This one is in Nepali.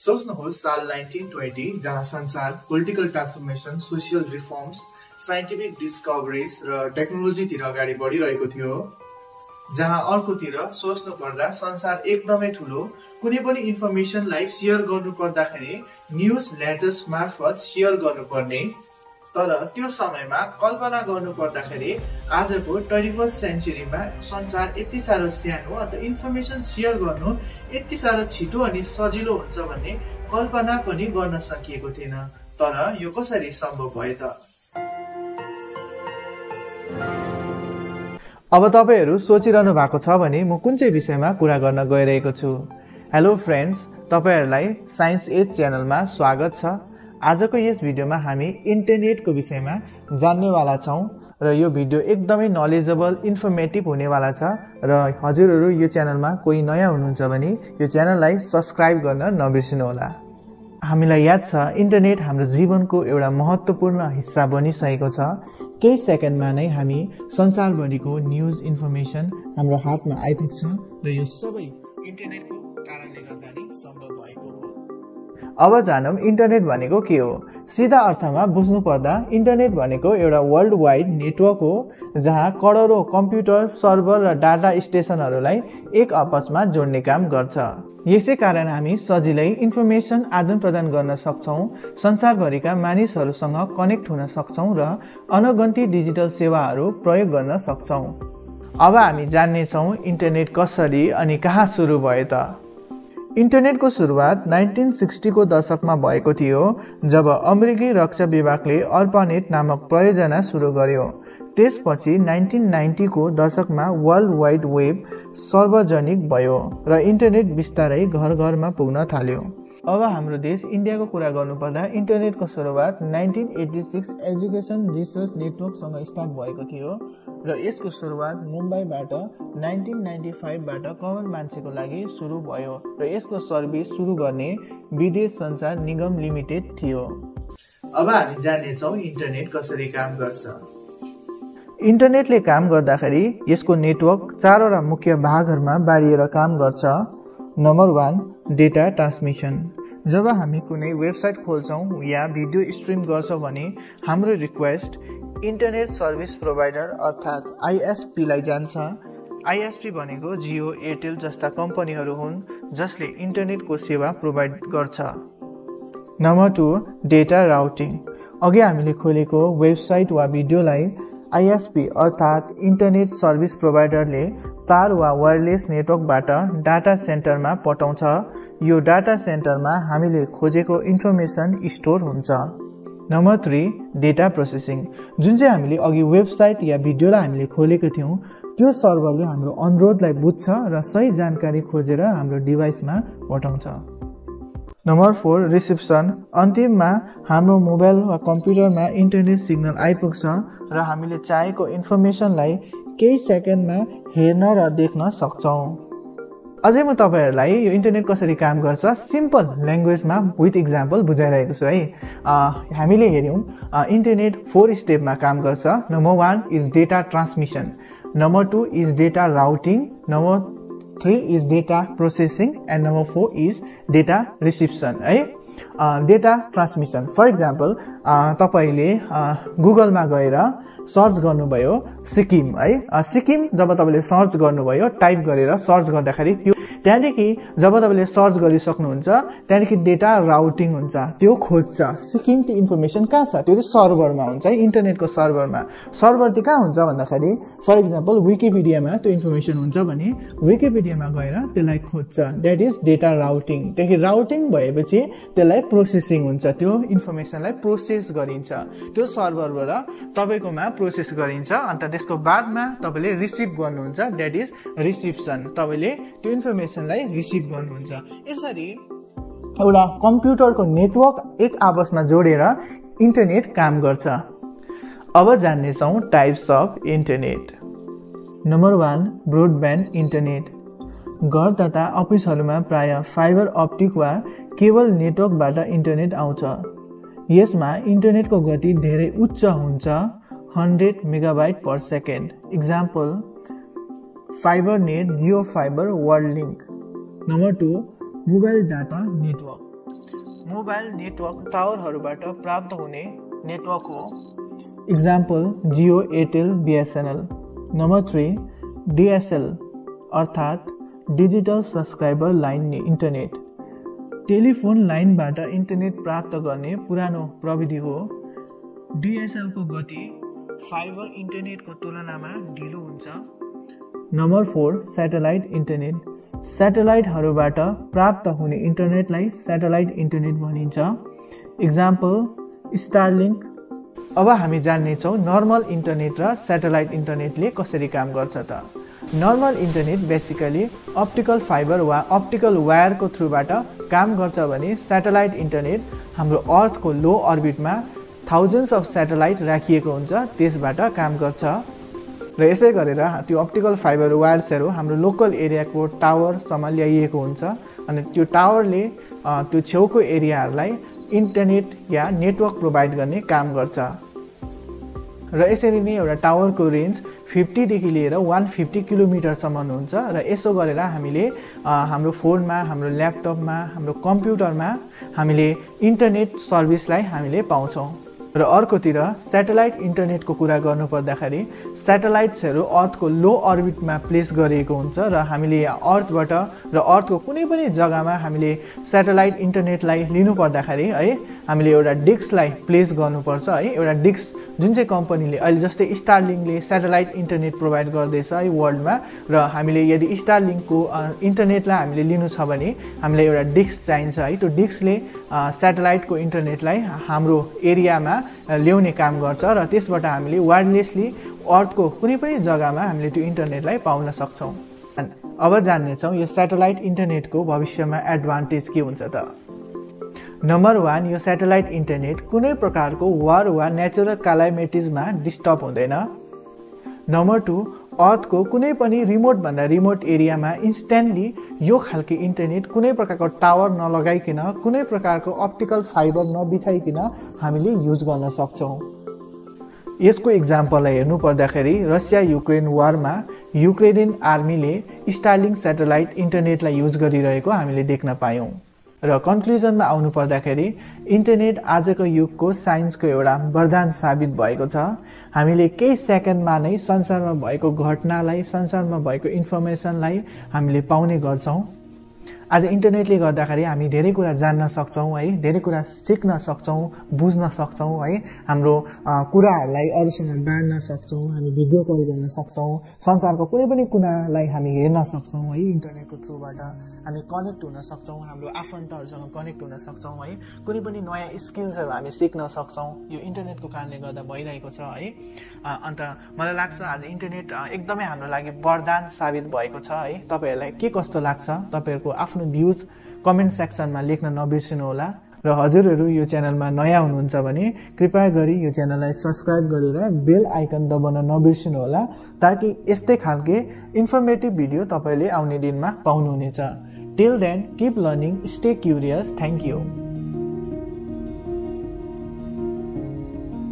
सोच्नुहोस् साल 1920 जहाँ संसार political transformation, social reforms, scientific discoveries र टेक्नोलोजीतिर अगाडि बढिरहेको थियो, जहाँ अर्कोतिर सोच्नु पर्दा संसार एकदमै ठुलो, कुनै पनि इन्फर्मेसनलाई शेयर गर्नु पर्दाखेरि न्यूज लेटर्स मार्फत शेयर गर्नुपर्ने, तर त्यो समयमा कल्पना गर्नु पर्दाखेरि आजको 21st सेन्चुरीमा संसार यति साह्रो सानो अन्त इन्फर्मेसन शेयर गर्नु यति साह्रो छिटो अनि सजिलो हुन्छ भन्ने कल्पना पनि गर्न सकिएको थिएन। तर यो कसरी सम्भव भयो त? अब तपाईहरु सोचिरहनु भएको छ भने म कुन चाहिँ विषयमा कुरा गर्न गइरहेको छु। हेलो फ्रेन्ड्स, तपाईहरुलाई साइन्स एज च्यानलमा स्वागत छ। आजको यस भिडियोमा हामी इन्टरनेटको विषयमा जान्नेवाला छौं र यो भिडियो एकदमै नलेजेबल, इन्फर्मेटिभ हुनेवाला छ र हजुरहरु यो च्यानलमा कोही नयाँ हुनुहुन्छ भने यो च्यानललाई सब्स्क्राइब गर्न नबिर्सनु होला। हामीलाई याद छ इन्टरनेट हाम्रो जीवनको एउटा महत्त्वपूर्ण हिस्सा बनिसकेको छ। केही सेकेन्डमा नै हामी संसारभरिको न्यूज इन्फर्मेसन हाम्रो हातमा आइपुग्छ र यो सबै इन्टरनेटको कारणले गर्दा नै सम्भव भएको हो। अब जानौं इन्टरनेट भनेको के हो। सीधा अर्थमा बुझ्नु पर्दा इन्टरनेट भनेको एउटा वर्ल्ड वाइड नेटवर्क हो जहाँ करोडौं कम्प्युटर, सर्भर र डाटा स्टेशनहरूलाई एक आपसमा जोड्ने काम गर्छ। यसै कारण हामी सजिलै इन्फर्मेसन आदान प्रदान गर्न सक्छौं, संसारभरिका मानिसहरूसँग कनेक्ट हुन सक्छौं र अनगन्ती डिजिटल सेवाहरू प्रयोग गर्न सक्छौं। अब हामी जान्ने छौं इन्टरनेट कसरी अनि कहाँ सुरु भयो त। इन्टरनेटको सुरुवात 1960 को दशकमा भएको थियो जब अमेरिकी रक्षा विभागले अर्पानेट नामक परियोजना सुरु गर्यो। त्यसपछि 1990 को दशकमा वर्ल्ड वाइड वेब सार्वजनिक भयो र इन्टरनेट बिस्तारै घर घरमा पुग्न थाल्यो। अब हाम्रो देश इन्डियाको कुरा गर्नुपर्दा इन्टरनेटको सुरुवात 1986 एजुकेसन रिसर्च नेटवर्कसँग स्टार्ट भएको थियो र यसको सुरुवात मुम्बईबाट 1995 बाट कमन मान्छेको लागि सुरु भयो र यसको सर्भिस सुरु गर्ने विदेश सञ्चार निगम लिमिटेड थियो। अब हामी जान्ने छौं इन्टरनेट कसरी काम गर्छ। इन्टरनेटले काम गर्दाखेरि यसको नेटवर्क चारवटा मुख्य भागहरूमा बाँडिएर काम गर्छ। Number 1, data transmission. जब हामी कुनै वेबसाइट खोल्छौं या भिडियो स्ट्रिम गर्छौं भने हाम्रो रिक्वेस्ट इन्टरनेट सर्भिस प्रोभाइडर अर्थात् आईएसपी लाई जान्छ। आईएसपी भनेको जियो, एयरटेल जस्ता कम्पनीहरू हुन् जसले इन्टरनेटको सेवा प्रोभाइड गर्छ। Number 2, data routing. अघि हामीले खोलेको वेबसाइट वा भिडियोलाई आईएसपी अर्थात् इन्टरनेट सर्भिस प्रोभाइडरले तार वा वायरलेस नेटवर्कबाट डाटा सेन्टरमा पठाउँछ। यो डाटा सेन्टरमा हामीले खोजेको इन्फर्मेसन स्टोर हुन्छ। Number 3, data processing. जुन चाहिँ हामीले अघि वेबसाइट या भिडियोलाई हामीले खोलेको थियौं त्यो सर्भरले हाम्रो अनुरोधलाई बुझ्छ र सही जानकारी खोजेर हाम्रो डिभाइसमा पठाउँछ। Number 4, reception. अन्तिममा हाम्रो मोबाइल वा कम्प्युटरमा इन्टरनेट सिग्नल आइपुग्छ र हामीले चाहेको इन्फर्मेसनलाई केही सेकेन्डमा हेर्न र देख्न सक्छौं। अझै म तपाईहरुलाई यो इन्टरनेट कसरी काम गर्छ सिम्पल ल्याङ्ग्वेजमा विथ एक्जाम्पल बुझाइरहेको छु है। हामीले हेर्यौं इन्टरनेट 4 स्टेपमा काम गर्छ। Number 1 is data transmission, number 2 is data routing, number 3 is data processing and number 4 is data reception है। डेटा ट्रान्समिसन फर एक्जाम्पल तपाईले गुगलमा गएर सर्च गर्नुभयो सिक्किम है। सिक्किम जब तपाईले सर्च गर्नुभयो टाइप गरेर सर्च गर्दाखेरि त्यो त्यहाँदेखि जब तपाईले सर्च गरिसक्नुहुन्छ त्यहाँदेखि डेटा राउटिङ हुन्छ, त्यो खोज्छ सिक्किम त्यो इन्फर्मेसन कहाँ छ, त्यो सर्भरमा हुन्छ है, इन्टरनेटको सर्भरमा। सर्भर चाहिँ कहाँ हुन्छ भन्दाखेरि फर एक्जाम्पल विकिपिडियामा त्यो इन्फर्मेसन हुन्छ भने विकिपिडियामा गएर त्यसलाई खोज्छ, द्याट इज डेटा राउटिङ। त्यहाँदेखि राउटिङ भएपछि त्यसलाई प्रोसेसिङ हुन्छ, त्यो इन्फर्मेसनलाई प्रोसेस गरिन्छ, त्यो सर्भरबाट तपाईकोमा प्रोसेस गरिन्छ अन्त त्यसको बादमा तपाईले रिसिभ गर्नुहुन्छ, द्याट इज रिसिप्सन। तपाईले त्यो इन्फर्मेसनलाई रिसिभ गर्नुहुन्छ। यसरी एउटा कम्प्युटरको नेटवर्क एक आपसमा जोडेर इन्टरनेट काम गर्छ। अब जान्ने छौं types of internet. Number 1, broadband internet. घर तथा अफिसहरूमा प्राय फाइबर अप्टिक वा केबल नेटवर्कबाट इन्टरनेट आउँछ। यसमा इन्टरनेटको गति धेरै उच्च हुन्छ, 100 megabyte per second. Example fibre net, Jio fibre, World Link. Number 2, mobile data network. Mobile network टावरहरूबाट प्राप्त हुने नेटवर्क हो। Example Jio, Airtel, BSNL. Number 3 DSL अर्थात् digital subscriber line internet. Telephone लाइनबाट इन्टरनेट प्राप्त गर्ने पुरानो प्रविधि हो। DSL को गति फाइबर इन्टरनेटको तुलनामा ढिलो हुन्छ। Number 4 satellite internet. स्याटेलाइटहरूबाट प्राप्त हुने इन्टरनेटलाई स्याटेलाइट इन्टरनेट भनिन्छ। Example Starlink. अब हामी जान्नेछौँ नर्मल इन्टरनेट र स्याटेलाइट इन्टरनेटले कसरी काम गर्छ त। Normal internet basically optical fibre वा अप्टिकल वायरको थ्रुबाट काम गर्छ भने स्याटेलाइट इन्टरनेट हाम्रो अर्थको लो अर्बिटमा थाउजन्ड्स अफ स्याटेलाइट राखिएको हुन्छ, त्यसबाट काम गर्छ। र यसै गरेर त्यो अप्टिकल फाइबर वायर्सहरू हाम्रो लोकल एरियाको टावरसम्म ल्याइएको हुन्छ अनि त्यो टावरले त्यो छेउको एरियाहरूलाई इन्टरनेट या नेटवर्क प्रोभाइड गर्ने काम गर्छ। र यसरी नै एउटा टावरको रेन्ज 50 देखि लिएर 150 किलोमिटरसम्म हुन्छ र यसो गरेर हामीले हाम्रो फोनमा, हाम्रो ल्यापटपमा, हाम्रो कम्प्युटरमा हामीले इन्टरनेट सर्भिसलाई हामीले पाउँछौँ। र अर्कोतिर स्याटेलाइट इन्टरनेटको कुरा गर्नुपर्दाखेरि स्याटेलाइट्सहरू अर्थको लो अर्बिटमा प्लेस गरिएको हुन्छ र हामीले यहाँ अर्थबाट र अर्थको कुनै पनि जग्गामा हामीले स्याटेलाइट इन्टरनेटलाई लिनुपर्दाखेरि है हामीले एउटा डिस्कलाई प्लेस गर्नुपर्छ है। एउटा डिस्क जुन चाहिँ कम्पनीले अहिले जस्तै स्टारलिङ्कले स्याटेलाइट इन्टरनेट प्रोभाइड गर्दैछ है वर्ल्डमा, र हामीले यदि स्टारलिङ्कको इन्टरनेटलाई हामीले लिनु छ भने हामीलाई एउटा डिस्क चाहिन्छ है। त्यो डिस्कले स्याटेलाइटको इन्टरनेटलाई हाम्रो एरियामा ल्याउने काम गर्छ र त्यसबाट हामीले वायरलेसली अर्थको कुनै पनि जग्गामा हामीले त्यो इन्टरनेटलाई पाउन सक्छौँ। अब जान्नेछौँ यो स्याटेलाइट इन्टरनेटको भविष्यमा एडभान्टेज के हुन्छ त। नम्बर 1 यो स्याटेलाइट इन्टरनेट कुनै प्रकारको वार वा नेचुरल क्यालामिटिजमा डिस्टर्ब हुँदैन। नम्बर 2 अर्थको कुनै पनि रिमोटभन्दा रिमोट एरियामा इन्स्ट्यान्टली यो खालको इन्टरनेट कुनै प्रकारको टावर नलगाइकन, कुनै प्रकारको अप्टिकल फाइबर नबिछाइकन हामीले युज गर्न सक्छौँ। यसको इक्जाम्पललाई हेर्नु पर्दाखेरि रसिया युक्रेन वारमा युक्रेनियन आर्मीले स्टारलिङ्क स्याटेलाइट इन्टरनेटलाई युज गरिरहेको हामीले देख्न पायौँ। र कन्क्लुजनमा आउनु पर्दाखेरि इन्टरनेट आजको युगको साइन्सको एउटा वरदान साबित भएको छ। हामीले केही सेकेन्डमा नै संसारमा भएको घटनालाई, संसारमा भएको इन्फर्मेसनलाई हामीले पाउने गर्छौँ। आज इन्टरनेटले गर्दाखेरि हामी धेरै कुरा जान्न सक्छौँ है, धेरै कुरा सिक्न सक्छौँ, बुझ्न सक्छौँ है, हाम्रो कुराहरूलाई अरूसँग बाँड्न सक्छौँ, हामी भिडियो कल गर्न सक्छौँ, संसारको कुनै पनि कुरालाई हामी हेर्न सक्छौँ है। इन्टरनेटको थ्रुबाट हामी कनेक्ट हुन सक्छौँ, हाम्रो आफन्तहरूसँग कनेक्ट हुन सक्छौँ है, कुनै पनि नयाँ स्किल्सहरू हामी सिक्न सक्छौँ। यो इन्टरनेटको कारणले गर्दा भइरहेको छ है। अन्त मलाई लाग्छ आज इन्टरनेट एकदमै हाम्रो लागि वरदान साबित भएको छ है। तपाईँहरूलाई के कस्तो लाग्छ, तपाईँहरूको आफ्नो भ्युज कमेन्ट सेक्सनमा लेख्न नबिर्सिनुहोला। र हजुरहरू यो च्यानलमा नयाँ हुनुहुन्छ भने कृपया गरी यो च्यानललाई सब्स्क्राइब गरेर बेल आइकन दबाउन नबिर्सिनुहोला, ताकि यस्तै खालके इन्फर्मेटिभ भिडियो तपाईँले आउने दिनमा पाउनुहुनेछ। Till then, keep learning, stay curious. Thank you.